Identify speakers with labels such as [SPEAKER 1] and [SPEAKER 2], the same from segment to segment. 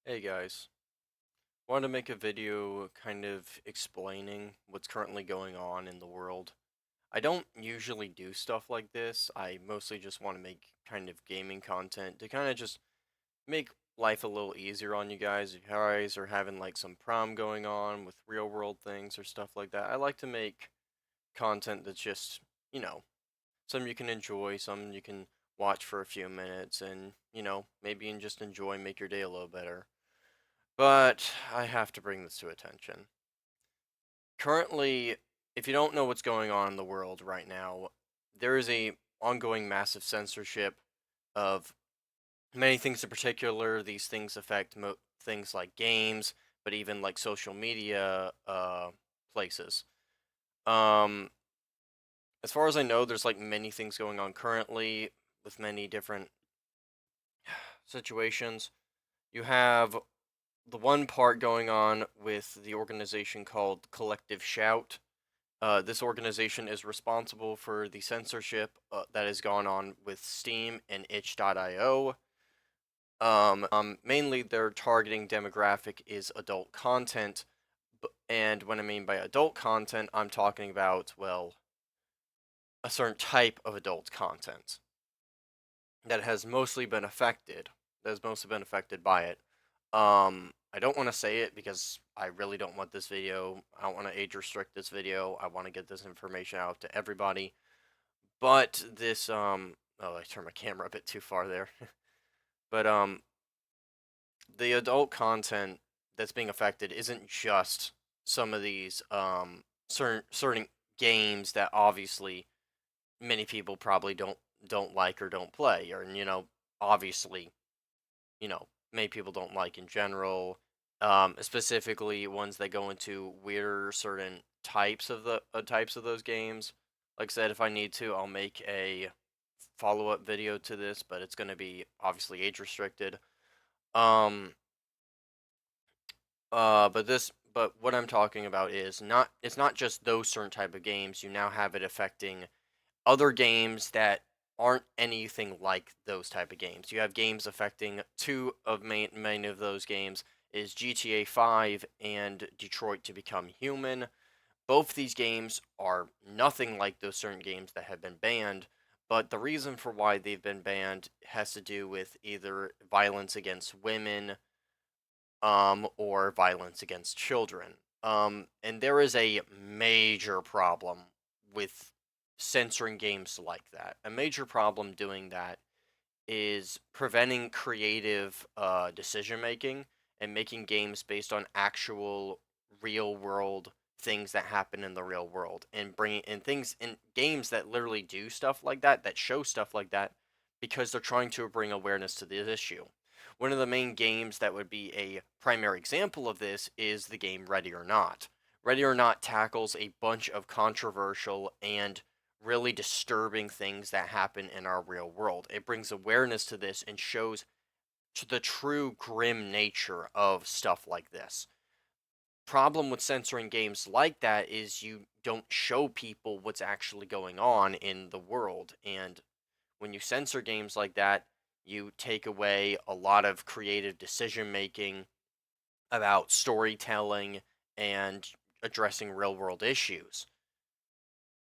[SPEAKER 1] Hey guys, wanted to make a video kind of explaining what's currently going on in the world. I don't usually do stuff like this. I mostly just want to make kind of gaming content to kind of just make life a little easier on you guys. If you guys are having like some prom going on with real world things or stuff like that, I like to make content that's just, you know, some you can enjoy, some you can watch for a few minutes and, maybe you can just enjoy, make your day a little better. But I have to bring this to attention. Currently, if you don't know what's going on in the world right now, there is a ongoing massive censorship of many things in particular. These things affect things like games, but even like social media places. Um, as far as I know, there's like many things going on currently with many different situations. You have the one part going on with the organization called Collective Shout. This organization is responsible for the censorship that has gone on with Steam and itch.io. Mainly, their targeting demographic is adult content. And when I mean by adult content, I'm talking about, well, a certain type of adult content that has mostly been affected, that has mostly been affected by it. I don't want to say it because I really don't want this video. I don't want to age restrict this video. I want to get this information out to everybody. But this oh, I turned my camera a bit too far there. But the adult content that's being affected isn't just some of these certain games that obviously many people probably don't like or don't play, or obviously many people don't like in general. Specifically ones that go into weirder certain types of those games. Like I said, if I need to, I'll make a follow-up video to this, but it's going to be obviously age restricted. Um, but what I'm talking about is it's not just those certain type of games. You now have it affecting other games that aren't anything like those type of games. You have games affecting two of main of those games is GTA 5 and Detroit to Become Human. Both these games are nothing like those certain games that have been banned, but the reason for why they've been banned has to do with either violence against women, or violence against children. And there is a major problem with censoring games like that. A major problem doing that is preventing creative decision making and making games based on actual real world things that happen in the real world, and bringing in things in games that literally do stuff like that, that show stuff like that, because they're trying to bring awareness to this issue. One of the main games that would be a primary example of this is the game Ready or Not. Ready or Not tackles a bunch of controversial and really disturbing things that happen in our real world. It brings awareness to this and shows the true grim nature of stuff like this. Problem with censoring games like that is you don't show people what's actually going on in the world. And when you censor games like that, you take away a lot of creative decision making about storytelling and addressing real world issues.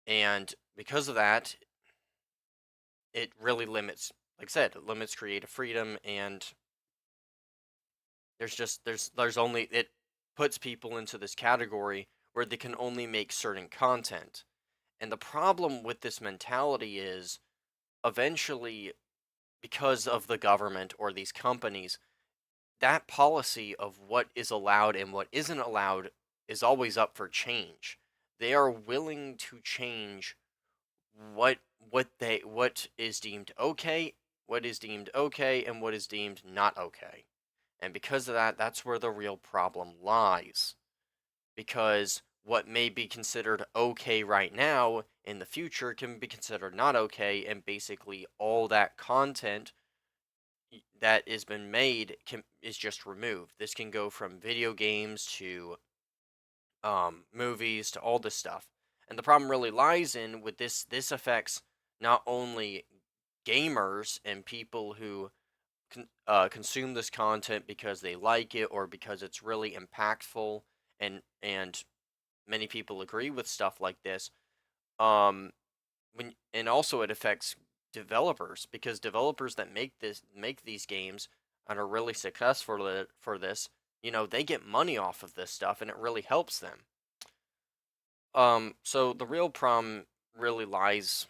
[SPEAKER 1] And because of that, it really limits, like I said, it limits creative freedom, and there's only it puts people into this category where they can only make certain content. And the problem with this mentality is eventually, because of the government or these companies, that policy of what is allowed and what isn't allowed is always up for change. They are willing to change what what is deemed okay, and what is deemed not okay. And because of that, that's where the real problem lies. Because what may be considered okay right now in the future can be considered not okay, and basically all that content that has been made is just removed. This can go from video games to movies to all this stuff. And the problem really lies in with this affects not only gamers and people who consume this content because they like it or because it's really impactful, and many people agree with stuff like this. Um, and also it affects developers, because developers that make these games and are really successful for this, they get money off of this stuff and it really helps them. So the real problem really lies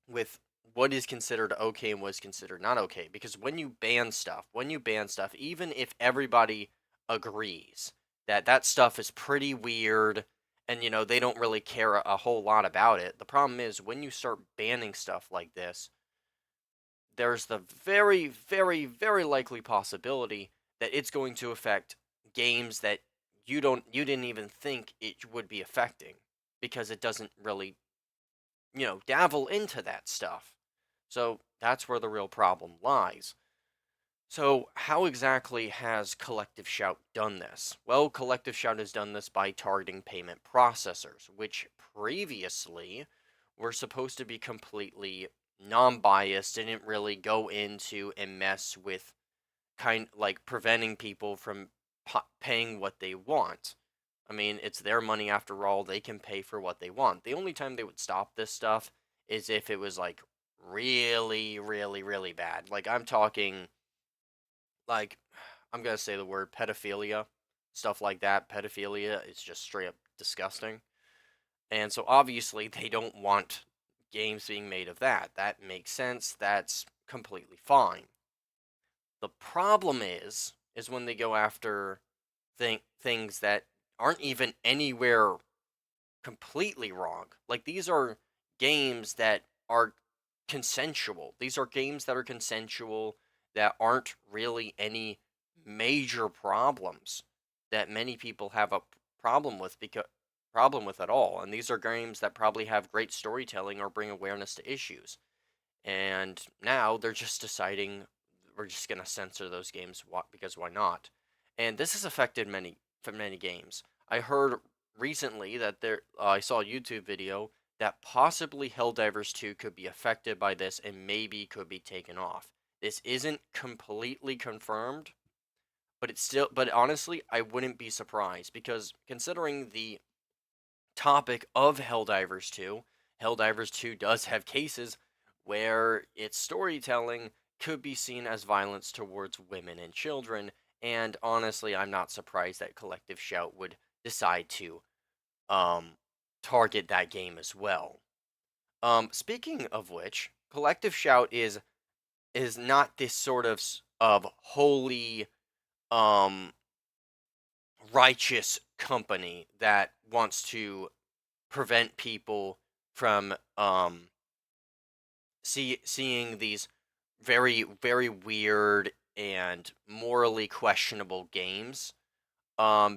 [SPEAKER 1] with what is considered okay and what is considered not okay. Because when you ban stuff, even if everybody agrees that that stuff is pretty weird and they don't really care a whole lot about it, the problem is when you start banning stuff like this, there's the very, very, very likely possibility that it's going to affect games that you didn't even think it would be affecting, because it doesn't really dabble into that stuff. So that's where the real problem lies. So, how exactly has Collective Shout done this? Well, Collective Shout has done this by targeting payment processors, which previously were supposed to be completely non-biased, didn't really go into and mess with kind like preventing people from paying what they want. I mean, it's their money after all, they can pay for what they want. The only time they would stop this stuff is if it was like really, really, really bad. Like I'm talking like I'm gonna say the word pedophilia, stuff like that. Pedophilia is just straight up disgusting. And so obviously they don't want games being made of that. That makes sense. That's completely fine. The problem is when they go after things that aren't even anywhere completely wrong. Like these are games that are consensual. These are games that are consensual, that aren't really any major problems that many people have a problem with at all. And these are games that probably have great storytelling or bring awareness to issues. And now they're just deciding we're just gonna censor those games, because why not? And this has affected many games. I heard recently that I saw a YouTube video that possibly Helldivers 2 could be affected by this and maybe could be taken off. This isn't completely confirmed, but honestly, I wouldn't be surprised, because considering the topic of Helldivers 2, Helldivers 2 does have cases where its storytelling could be seen as violence towards women and children, and honestly, I'm not surprised that Collective Shout would decide to um, target that game as well. Speaking of which, Collective Shout is not this sort of holy um righteous company that wants to prevent people from seeing these very, very weird and morally questionable games,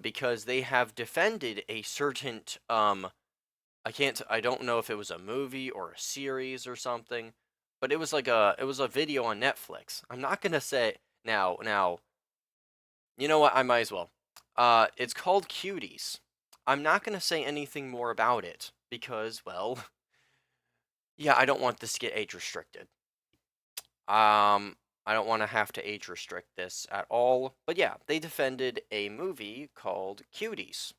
[SPEAKER 1] because they have defended a certain I don't know if it was a movie or a series or something, but it was a video on Netflix. I'm not gonna say now. You know what? I might as well. It's called Cuties. I'm not gonna say anything more about it because, well, yeah, I don't want this to get age restricted. I don't want to have to age restrict this at all. But yeah, they defended a movie called Cuties.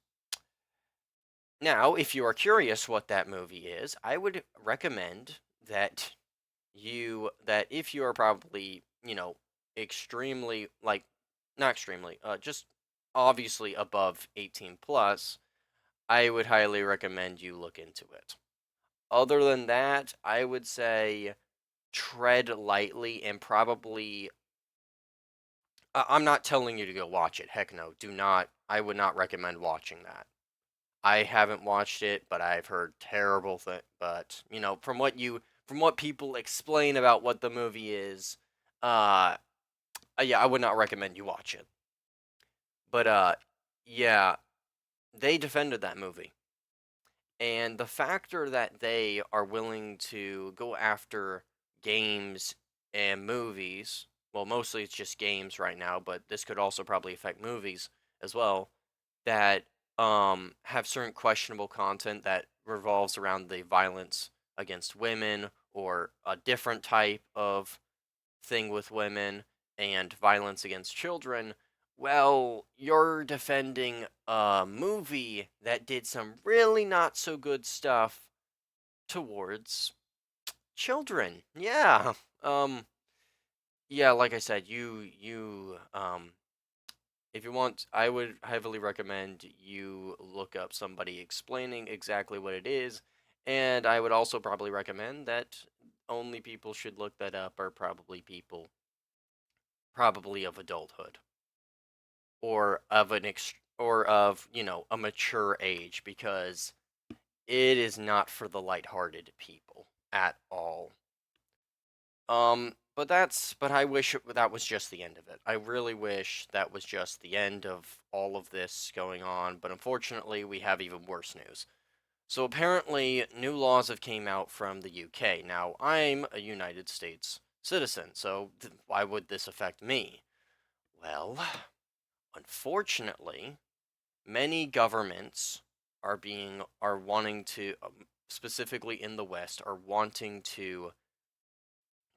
[SPEAKER 1] Now, if you are curious what that movie is, I would recommend that if you are probably, extremely like not extremely, just obviously above 18 plus, I would highly recommend you look into it. Other than that, I would say tread lightly and probably I'm not telling you to go watch it. Heck no, do not. I would not recommend watching that. I haven't watched it, but I've heard terrible things. But from what people explain about what the movie is, uh, yeah, I would not recommend you watch it. But yeah, they defended that movie, and the factor that they are willing to go after games and movies, well, mostly it's just games right now, but this could also probably affect movies as well, that have certain questionable content that revolves around the violence against women or a different type of thing with women and violence against children, well, you're defending a movie that did some really not so good stuff towards children. Yeah. Um yeah, like I said, if you want, I would heavily recommend you look up somebody explaining exactly what it is, and I would also probably recommend that only people should look that up are probably people probably of adulthood or of or of, a mature age because it is not for the lighthearted people at all. But I wish that was just the end of it. I really wish that was just the end of all of this going on, but unfortunately, we have even worse news. So apparently, new laws have came out from the UK. Now, I'm a United States citizen, so why would this affect me? Well, unfortunately, many governments are wanting to specifically in the West are wanting to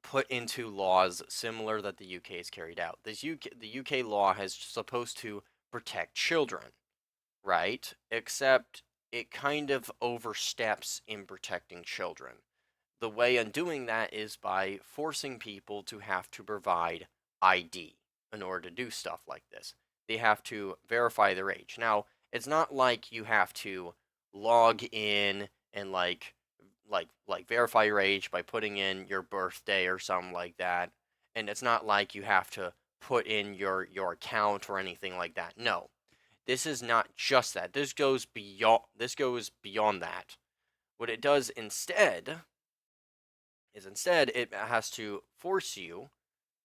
[SPEAKER 1] put into laws similar that the UK has carried out. The UK law has supposed to protect children, right? Except it kind of oversteps in protecting children. The way in doing that is by forcing people to have to provide ID in order to do stuff like this. They have to verify their age. Now, it's not like you have to log in and like verify your age by putting in your birthday or something like that. And it's not like you have to put in your account or anything like that. No. This is not just that. This goes beyond that. What it does instead it has to force you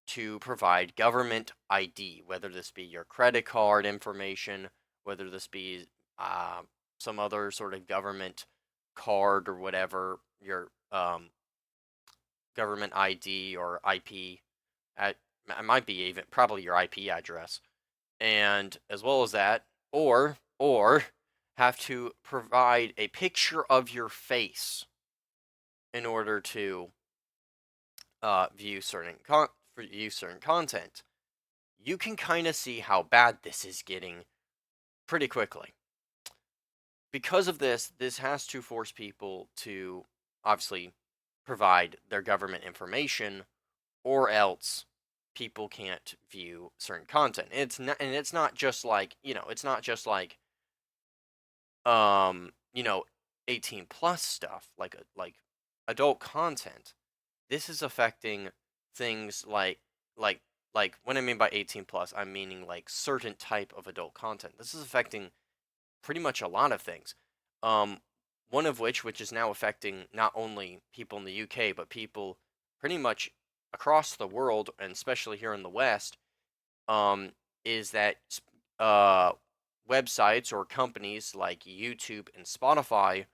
[SPEAKER 1] to provide government ID, whether this be your credit card information, whether this be uh, some other sort of government card or whatever, your government ID or IP. At, it might be even probably your IP address, and as well as that, or have to provide a picture of your face in order to view certain content. You can kind of see how bad this is getting pretty quickly. Because of this, this has to force people to obviously provide their government information, or else people can't view certain content. And it's not just like, it's not just like um, you know, 18 plus stuff like adult content. This is affecting things like like when I mean by 18 plus, I'm meaning like certain type of adult content. This is affecting pretty much a lot of things. Um, one of which is now affecting not only people in the UK but people pretty much across the world, and especially here in the West, um, is that uh, websites or companies like YouTube and Spotify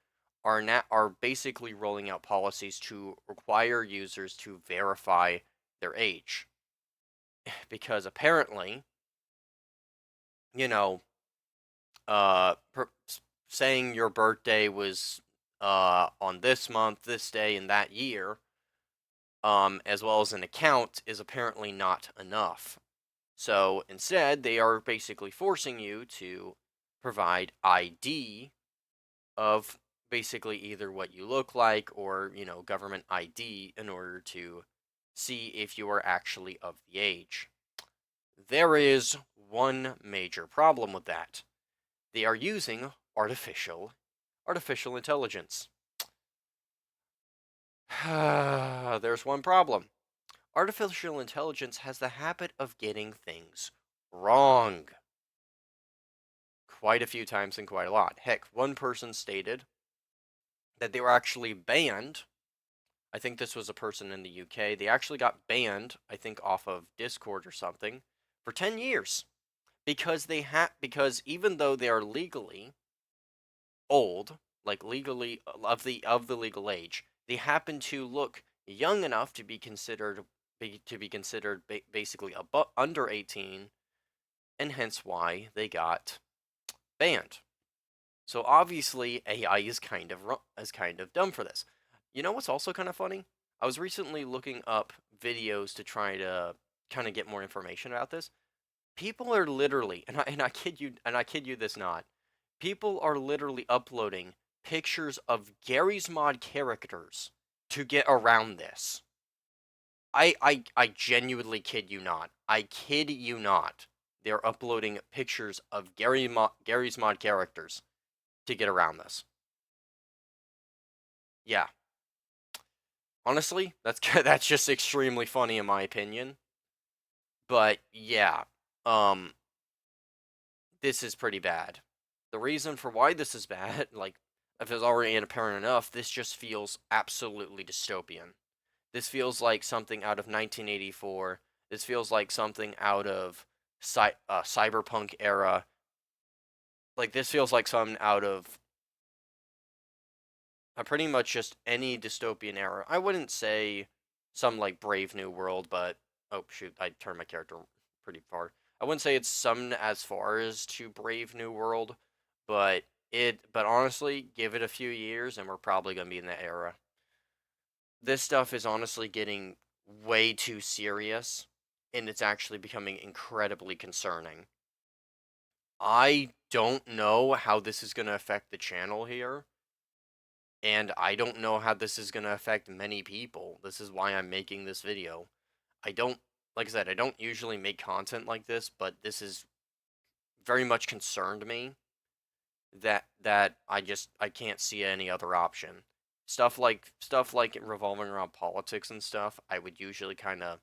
[SPEAKER 1] are basically rolling out policies to require users to verify their age because apparently, you know, saying your birthday was on this month, this day, and that year, as well as an account, is apparently not enough. So instead, they are basically forcing you to provide ID of basically either what you look like or, government ID in order to see if you are actually of the age. There is one major problem with that. They are using artificial intelligence. There's one problem. Artificial intelligence has the habit of getting things wrong quite a few times and quite a lot. Heck, one person stated that they were actually banned. I think this was a person in the UK. They actually got banned, I think, off of Discord or something for 10 years because even though they are legally old, like legally of the legal age, they happen to look young enough to be considered basically under 18, and hence why they got banned. So obviously AI is kind of dumb for this. You know what's also kind of funny? I was recently looking up videos to try to kind of get more information about this. People are literally, and I kid you this not, people are literally uploading pictures of Gary's Mod characters to get around this. I genuinely kid you not. I kid you not. They're uploading pictures of Gary's Mod characters to get around this. Yeah. Honestly, that's that's just extremely funny in my opinion. But yeah, um this is pretty bad. The reason for why this is bad, like if it's already apparent enough, this just feels absolutely dystopian. This feels like something out of 1984. This feels like something out of cyberpunk era. Like this feels like something out of pretty much just any dystopian era. I wouldn't say some like Brave New World, but oh shoot, I turned my character pretty far. I wouldn't say it's some as far as to Brave New World, but but honestly, give it a few years and we're probably gonna be in that era. This stuff is honestly getting way too serious, and it's actually becoming incredibly concerning. I don't know how this is gonna affect the channel here. And I don't know how this is going to affect many people. This is why I'm making this video. I don't, like I said, I don't usually make content like this, but this is very much concerned me that I can't see any other option. Stuff like revolving around politics and stuff, I would usually kind of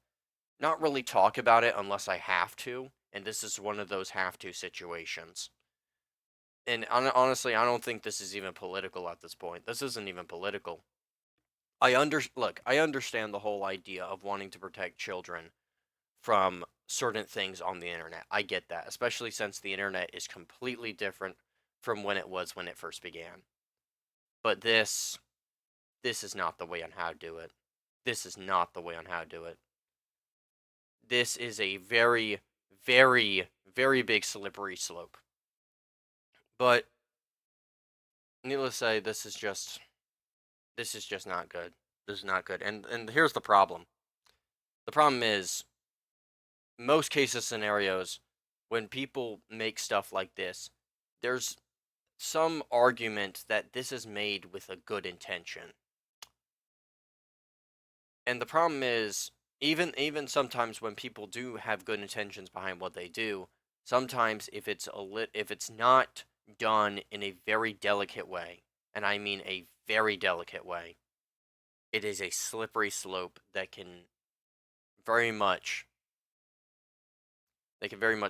[SPEAKER 1] not really talk about it unless I have to, and this is one of those have to situations. And honestly, I don't think this is even political at this point. This isn't even political. I understand the whole idea of wanting to protect children from certain things on the internet. I get that, especially since the internet is completely different from when it was when it first began. But this is not the way on how to do it. This is not the way on how to do it. This is a very, very, very big slippery slope. But needless to say, this is just not good. This is not good. And here's the problem. The problem is most cases scenarios when people make stuff like this, there's some argument that this is made with a good intention. And the problem is even sometimes when people do have good intentions behind what they do, sometimes if it's not done in a very delicate way, and I mean a very delicate way, it is a slippery slope that can very much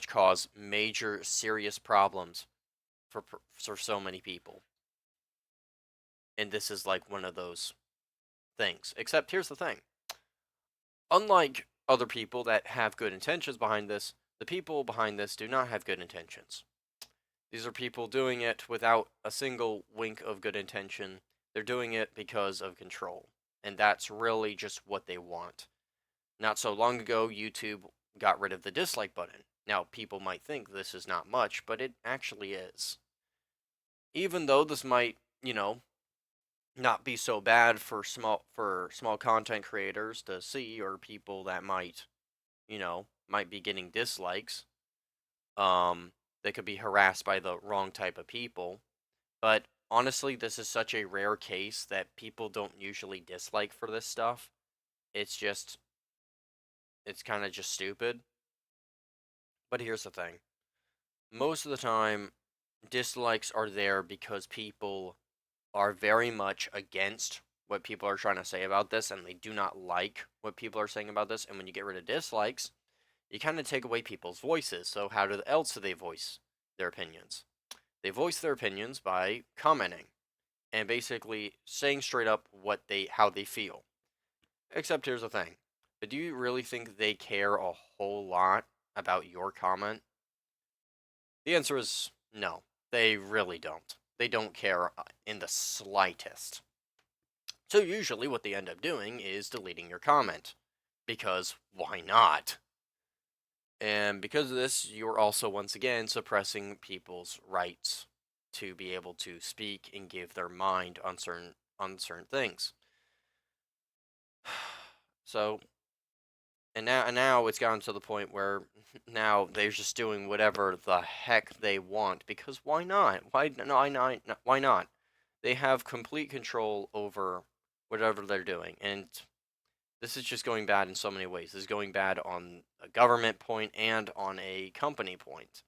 [SPEAKER 1] cause major serious problems for so many people. And this is like one of those things. Except here's the thing. Unlike other people that have good intentions behind this, the people behind this do not have good intentions. These are people doing it without a single wink of good intention. They're doing it because of control. And that's really just what they want. Not so long ago, YouTube got rid of the dislike button. Now, people might think this is not much, but it actually is. Even though this might, not be so bad for small content creators to see, or people that might be getting dislikes, they could be harassed by the wrong type of people. But honestly, this is such a rare case that people don't usually dislike for this stuff. It's it's kind of just stupid. But here's the thing. Most of the time, dislikes are there because people are very much against what people are trying to say about this, and they do not like what people are saying about this. And when you get rid of dislikes, you kind of take away people's voices. So else do they voice their opinions? They voice their opinions by commenting and basically saying straight up how they feel. Except here's the thing. But do you really think they care a whole lot about your comment? The answer is no. They really don't. They don't care in the slightest. So usually what they end up doing is deleting your comment. Because why not? And because of this, you're also once again suppressing people's rights to be able to speak and give their mind on certain things. So and now it's gotten to the point where now they're just doing whatever the heck they want because why not? Why not? They have complete control over whatever they're doing, and this is just going bad in so many ways. This is going bad on a government point and on a company point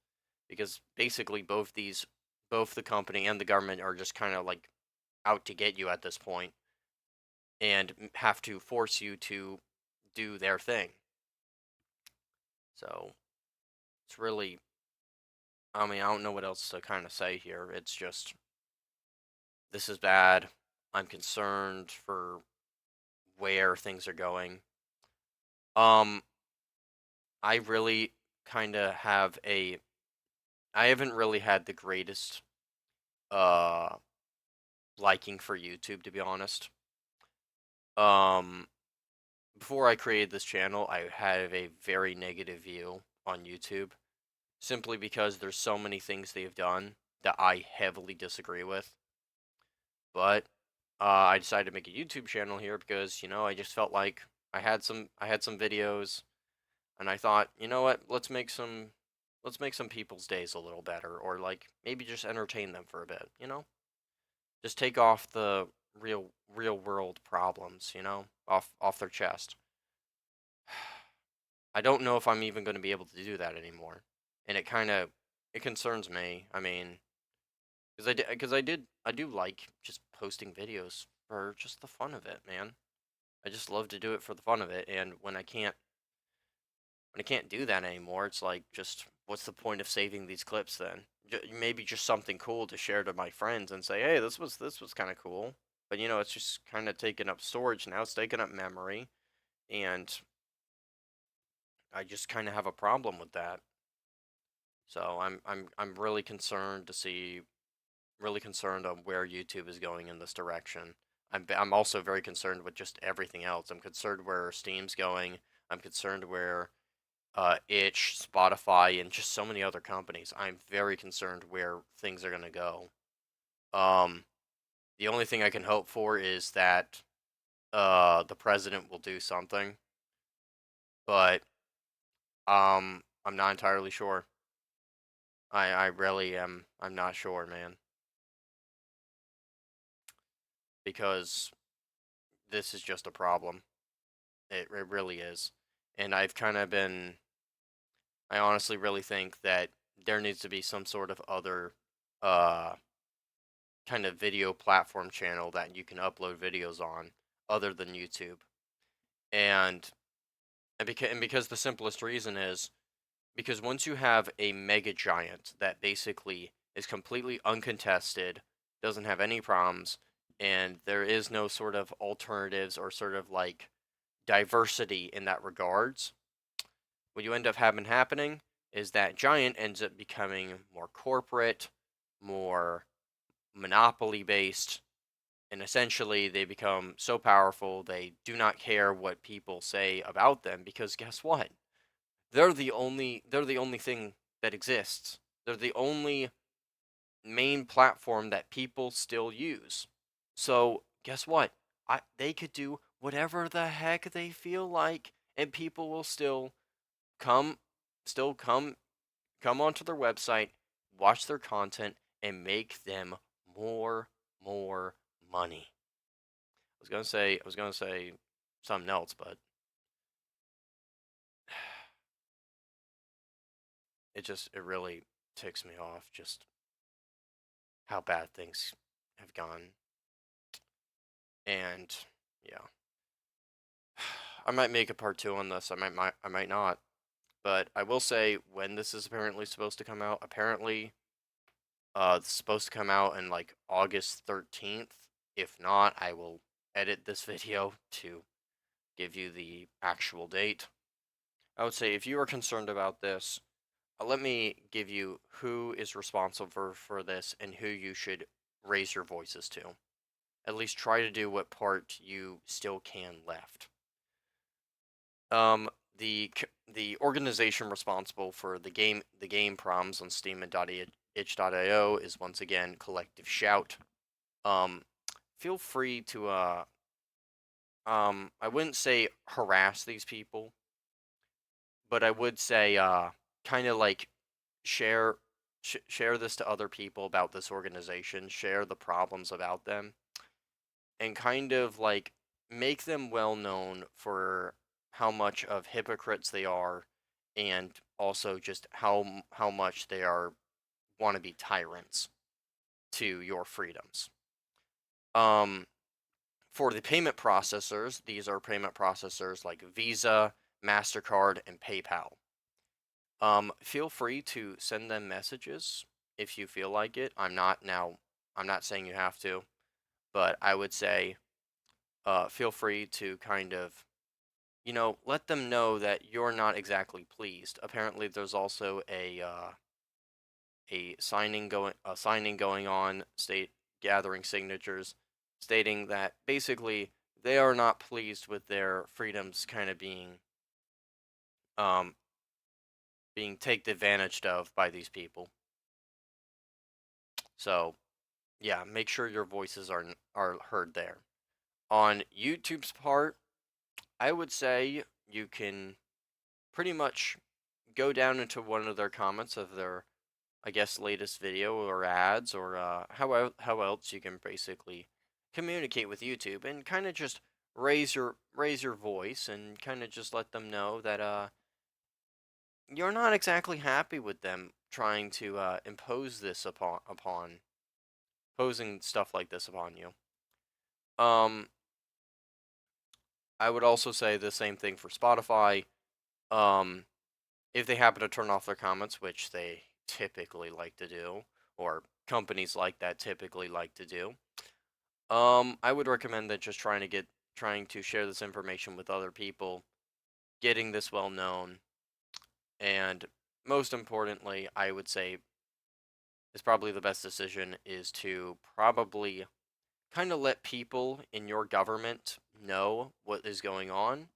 [SPEAKER 1] because basically both the company and the government are just kind of like out to get you at this point and have to force you to do their thing. So it's really, I mean, I don't know what else to kind of say here. It's just, this is bad. I'm concerned for where things are going. Um, I really kind of I haven't really had the greatest, uh, liking for YouTube, to be honest. Um, Before I created this channel, I had a very negative view on YouTube simply because there's so many things they've done that I heavily disagree with. But I decided to make a YouTube channel here because I just felt like I had some videos, and I thought, you know what, let's make some people's days a little better, or like maybe just entertain them for a bit. Just take off the real world problems, off their chest. I don't know if I'm even going to be able to do that anymore, and it concerns me. I mean, I do like just posting videos for just the fun of it, man. I just love to do it for the fun of it, and when I can't do that anymore, it's like just what's the point of saving these clips then? Maybe just something cool to share to my friends and say, hey, this was kind of cool. But it's just kind of taking up storage now. It's taking up memory, and I just kind of have a problem with that. So I'm really concerned on where YouTube is going in this direction. I'm also very concerned with just everything else. I'm concerned where Steam's going. I'm concerned where Itch, Spotify, and just so many other companies. I'm very concerned where things are gonna go. Um, the only thing I can hope for is that the president will do something, but I'm not entirely sure. I really am. I'm not sure, man, because this is just a problem. It really is, and I've kind of been. I honestly really think that there needs to be some sort of other uh kind of video platform channel that you can upload videos on other than YouTube. And and because the simplest reason is because once you have a mega giant that basically is completely uncontested, doesn't have any problems, and there is no sort of alternatives or sort of like diversity in that regards, what you end up having happening is that giant ends up becoming more corporate, more monopoly based, and essentially they become so powerful they do not care what people say about them because guess what? They're the only thing that exists. They're the only main platform that people still use. So, guess what? They could do whatever the heck they feel like and people will come still come onto their website, watch their content and make them more money. I was gonna say something else, but it really ticks me off just how bad things have gone. And yeah, I might make a part two on this. I might not. But I will say when this is apparently supposed to come out. Apparently, it's supposed to come out in like August 13th. If not, I will edit this video to give you the actual date. I would say if you are concerned about this, let me give you who is responsible for this and who you should raise your voices to. At least try to do what part you still can left. Um, the organization responsible for the game problems on Steam and itch.io is once again Collective Shout. Um, Feel free to I wouldn't say harass these people, but I would say, kind of like share share this to other people about this organization, share the problems about them, and kind of like make them well known for how much of hypocrites they are, and also just how much they are want to be tyrants to your freedoms. Um, for the payment processors, these are payment processors like Visa, MasterCard, and PayPal. Feel free to send them messages if you feel like it. I'm not saying you have to, but I would say feel free to kind of, let them know that you're not exactly pleased. Apparently, there's also a signing going on, state gathering signatures, stating that basically they are not pleased with their freedoms kind of um being taken advantage of by these people. So yeah, make sure your voices are heard there. On YouTube's part, I would say you can pretty much go down into one of their comments of their, I guess, latest video or ads, or how else you can basically communicate with YouTube and kind of just raise your voice and kind of just let them know that you're not exactly happy with them trying to impose this upon posing stuff like this upon you. Um, I would also say the same thing for Spotify. Um, if they happen to turn off their comments, which they typically like to do, or companies like that typically like to do, I would recommend that just trying to share this information with other people, getting this well known, and most importantly, I would say is probably the best decision is to probably kind of let people in your government know what is going on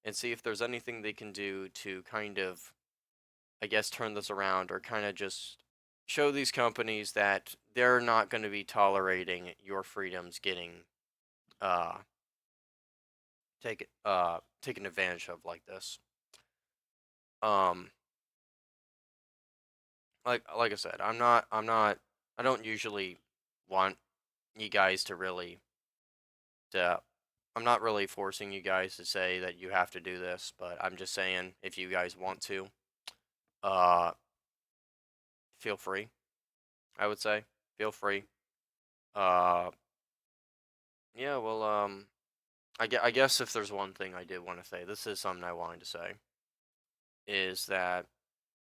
[SPEAKER 1] and see if there's anything they can do to kind of, I guess, turn this around or kind of just show these companies that they're not going to be tolerating your freedoms getting uh taken advantage of like this. Um like I said, I don't usually want you guys to really to I'm not really forcing you guys to say that you have to do this, but I'm just saying if you guys want to, uh feel free. I would say feel free. Uh yeah, well I guess if there's one thing I did want to say, this is something I wanted to say, is that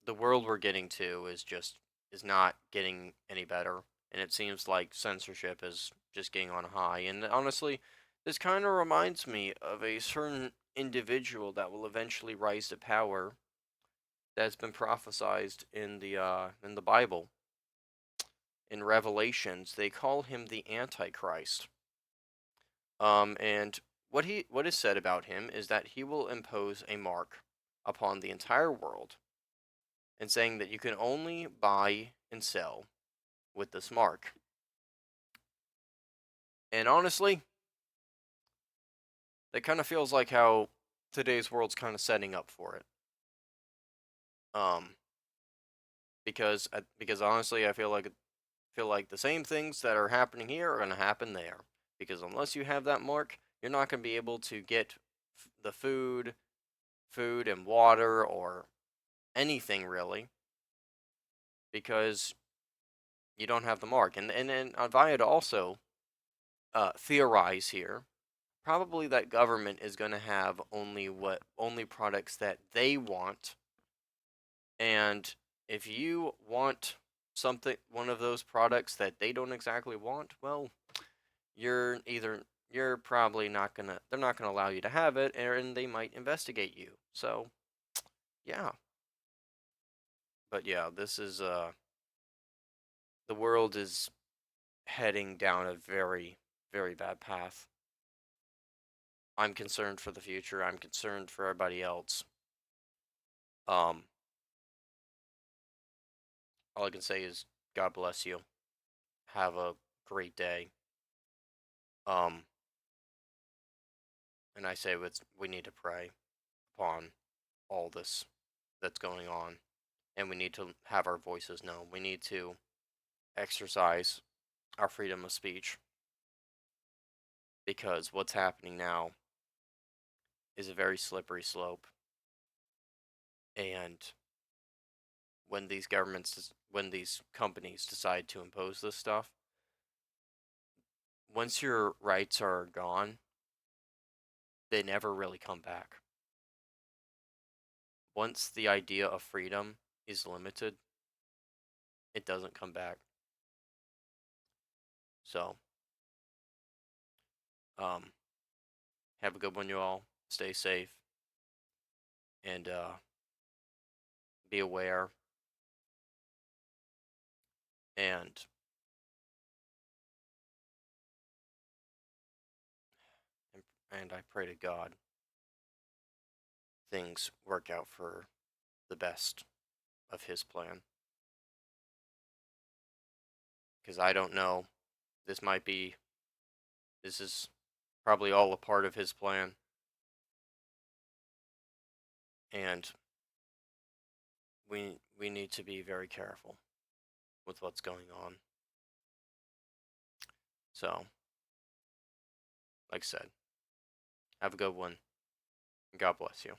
[SPEAKER 1] the world we're getting to is not getting any better, and it seems like censorship is just getting on a high. And honestly, this kind of reminds me of a certain individual that will eventually rise to power that's been prophesized in the Bible. In Revelations, they call him the Antichrist. And what is said about him is that he will impose a mark upon the entire world, and saying that you can only buy and sell with this mark. And honestly, that kind of feels like how today's world's kind of setting up for it. Um, because honestly, I feel like the same things that are happening here are going to happen there. Because unless you have that mark, you're not going to be able to get the food and water or anything really, because you don't have the mark. And then I'd also theorize here probably that government is going to have only products that they want, and if you want one of those products that they don't exactly want, well, you're probably not gonna they're not gonna allow you to have it, and they might investigate you. So yeah, but yeah, this is the world is heading down a very bad path. I'm concerned for the future. I'm concerned for everybody else. um all I can say is God bless you. Have a great day. Um, and I say we need to pray upon all this that's going on, and we need to have our voices known. We need to exercise our freedom of speech because what's happening now is a very slippery slope. And when these companies decide to impose this stuff, once your rights are gone, they never really come back. Once the idea of freedom is limited, it doesn't come back. So, um, have a good one, you all. Stay safe and be aware. And and I pray to God things work out for the best of His plan. Because I don't know. This might be. This is probably all a part of His plan. And we need to be very careful with what's going on. So, like I said, have a good one. God bless you.